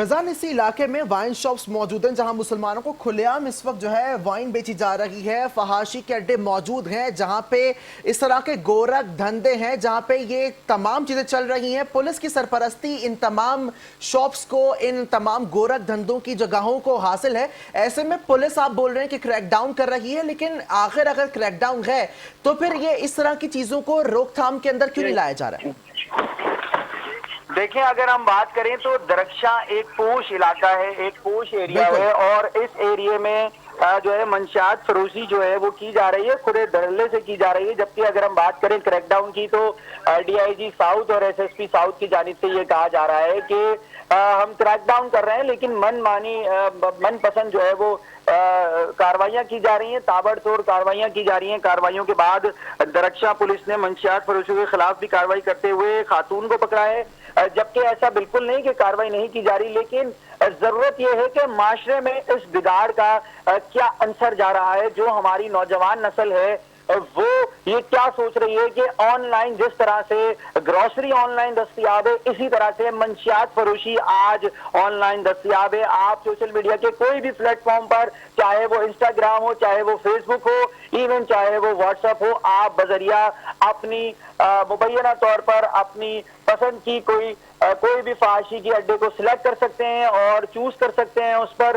फैजान, इसी इलाके में वाइन शॉप्स मौजूद हैं जहां मुसलमानों को खुलेआम इस वक्त जो है वाइन बेची जा रही है। फहाशी के अड्डे मौजूद हैं जहां पे इस तरह के गोरख धंधे हैं, जहां पे ये तमाम चीज़ें चल रही हैं। पुलिस की सरपरस्ती इन तमाम शॉप्स को, इन तमाम गोरख धंधों की जगहों को हासिल है। ऐसे में पुलिस, आप बोल रहे हैं कि क्रैकडाउन कर रही है, लेकिन आखिर अगर क्रैकडाउन है तो फिर ये इस तरह की चीज़ों को रोकथाम के अंदर क्यों नहीं लाया जा रहा है? देखिए, अगर हम बात करें तो दरख्शा एक पोश इलाका है, एक पोश एरिया है, और इस एरिया में जो है मंशियात फरोशी जो है वो की जा रही है, खुले धड़ल्ले से की जा रही है। जबकि अगर हम बात करें क्रैकडाउन की तो डीआईजी साउथ और एसएसपी साउथ की जानिब से ये कहा जा रहा है कि हम क्रैकडाउन कर रहे हैं, लेकिन मनपसंद जो है वो कार्रवाइयां की जा रही हैं, ताबड़तोड़ कार्रवाइयां की जा रही हैं। कार्रवाइयों के बाद दरख्शा पुलिस ने मंशियात फरोशों के खिलाफ भी कार्रवाई करते हुए खातून को पकड़ा है। जबकि ऐसा बिल्कुल नहीं कि कार्रवाई नहीं की जा रही, लेकिन जरूरत यह है कि माशरे में इस बिगाड़ का क्या अंसर जा रहा है। जो हमारी नौजवान नस्ल है वो ये क्या सोच रही है कि ऑनलाइन जिस तरह से ग्रोसरी ऑनलाइन दस्तयाब है, इसी तरह से मंशियात फरोशी आज ऑनलाइन दस्तयाब है। आप सोशल मीडिया के कोई भी प्लेटफॉर्म पर, चाहे वो इंस्टाग्राम हो, चाहे वो फेसबुक हो, इवन चाहे वो व्हाट्सएप हो, आप बजरिया अपनी मुबैना तौर पर अपनी पसंद की कोई भी फहाशी की अड्डे को सिलेक्ट कर सकते हैं और चूज कर सकते हैं उस पर।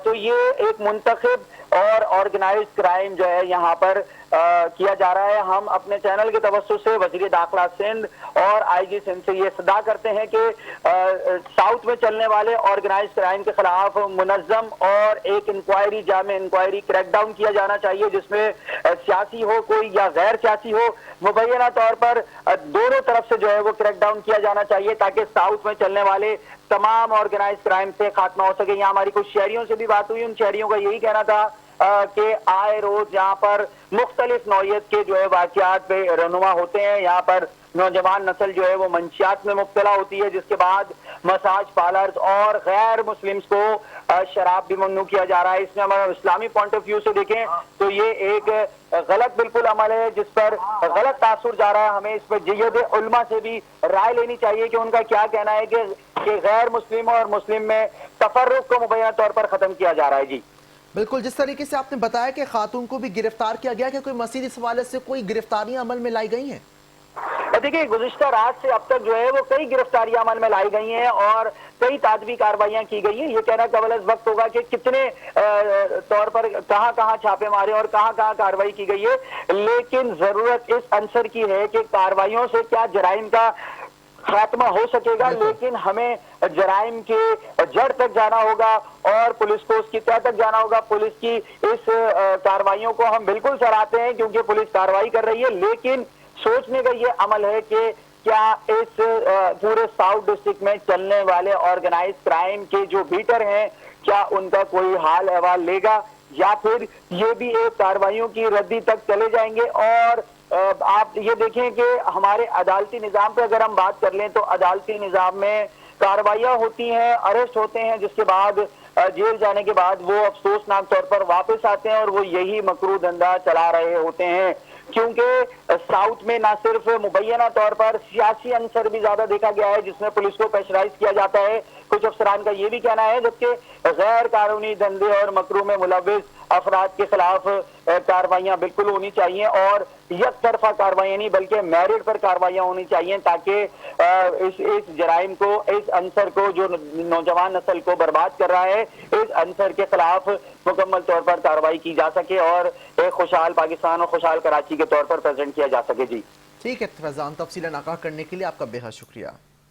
तो ये एक मुंतखब और ऑर्गेनाइज क्राइम जो है यहाँ पर किया जा रहा है। हम अपने चैनल के तवज्जो से वज़ीर दाखिला सिंध और आईजी सिंध से ये सदा करते हैं कि साउथ में चलने वाले ऑर्गेनाइज क्राइम के खिलाफ मुनज़्ज़म और एक इंक्वायरी, जामे इंक्वायरी क्रैकडाउन किया जाना चाहिए, जिसमें सियासी हो कोई या गैर सियासी हो, मुबैना तौर पर दोनों तरफ से जो है वो क्रैकडाउन किया जाना चाहिए, ताकि साउथ में चलने वाले तमाम ऑर्गेनाइज क्राइम से खात्मा हो सके। यहाँ हमारी कुछ शहरियों से भी बात हुई, उन शहरियों का यही कहना था कि आए रोज यहाँ पर मुख्तलिफ नौयत के जो है वाक़यात पे रहनुमा होते हैं। यहाँ पर नौजवान नस्ल जो है वो मंशियात में मुब्तला होती है, जिसके बाद मसाज पार्लर्स और गैर मुस्लिम्स को शराब भी ममनू किया जा रहा है। इसमें हमारे इस्लामी पॉइंट ऑफ व्यू से देखें तो ये एक गलत बिल्कुल अमल है, जिस पर गलत तासुर जा रहा है। हमें इस पर जियद उलमा से भी राय लेनी चाहिए कि उनका क्या कहना है कि गैर मुस्लिम और मुस्लिम में तफर्रुक को मुबैना तौर पर खत्म किया जा रहा है। जी बिल्कुल, जिस तरीके से आपने बताया कि खातून को भी गिरफ्तार किया गया, कि कोई मसीद इस हवाले से कोई गिरफ्तारियां अमल में लाई गई हैं? देखिए, गुज़िश्ता रात से अब तक जो है वो कई गिरफ्तारियां अमल में लाई गई हैं और कई तादवी कार्रवाइयां की गई हैं। ये कहना कबल अज़ वक्त होगा कि कितने तौर पर कहां कहां छापे मारे और कहां कहां कार्रवाई की गई है, लेकिन जरूरत इस अंसर की है कि कार्रवाइयों से क्या जराइम का खात्मा हो सकेगा, लेकिन हमें जराइम के जड़ तक जाना होगा और पुलिस को उसकी तह तक जाना होगा। पुलिस की इस कार्रवाइयों को हम बिल्कुल सराहते हैं क्योंकि पुलिस कार्रवाई कर रही है, लेकिन सोचने का ये अमल है कि क्या इस पूरे साउथ डिस्ट्रिक्ट में चलने वाले ऑर्गेनाइज क्राइम के जो बीटर हैं, क्या उनका कोई हाल अहवाल लेगा, या फिर ये भी एक कार्रवाइयों की रद्दी तक चले जाएंगे। और आप ये देखें कि हमारे अदालती निज़ाम पे अगर हम बात कर लें तो अदालती निज़ाम में कार्रवाइयाँ होती हैं, अरेस्ट होते हैं, जिसके बाद जेल जाने के बाद वो अफसोसनाक तौर पर वापस आते हैं और वो यही मकरू धंधा चला रहे होते हैं। क्योंकि साउथ में ना सिर्फ मुबैना तौर पर सियासी अंसर भी ज्यादा देखा गया है, जिसमें पुलिस को प्रेशराइज किया जाता है। कुछ अफसरान का ये भी कहना है, जबकि गैर कानूनी धंधे और मकरू में मुलव्विस अफराद के खिलाफ कार्रवाइयां बिल्कुल होनी चाहिए और एक तरफा कार्रवाइयां नहीं बल्कि मेरिट पर कार्रवाइयां होनी चाहिए, ताकि इस जराइम को, इस अंसर को जो नौजवान नस्ल को बर्बाद कर रहा है, इस अंसर के खिलाफ मुकम्मल तौर पर कार्रवाई की जा सके और एक खुशहाल पाकिस्तान और खुशहाल कराची के तौर पर प्रेजेंट किया जा सके। जी ठीक है फैजान, तफसीलन आगाह करने के लिए आपका बेहद शुक्रिया।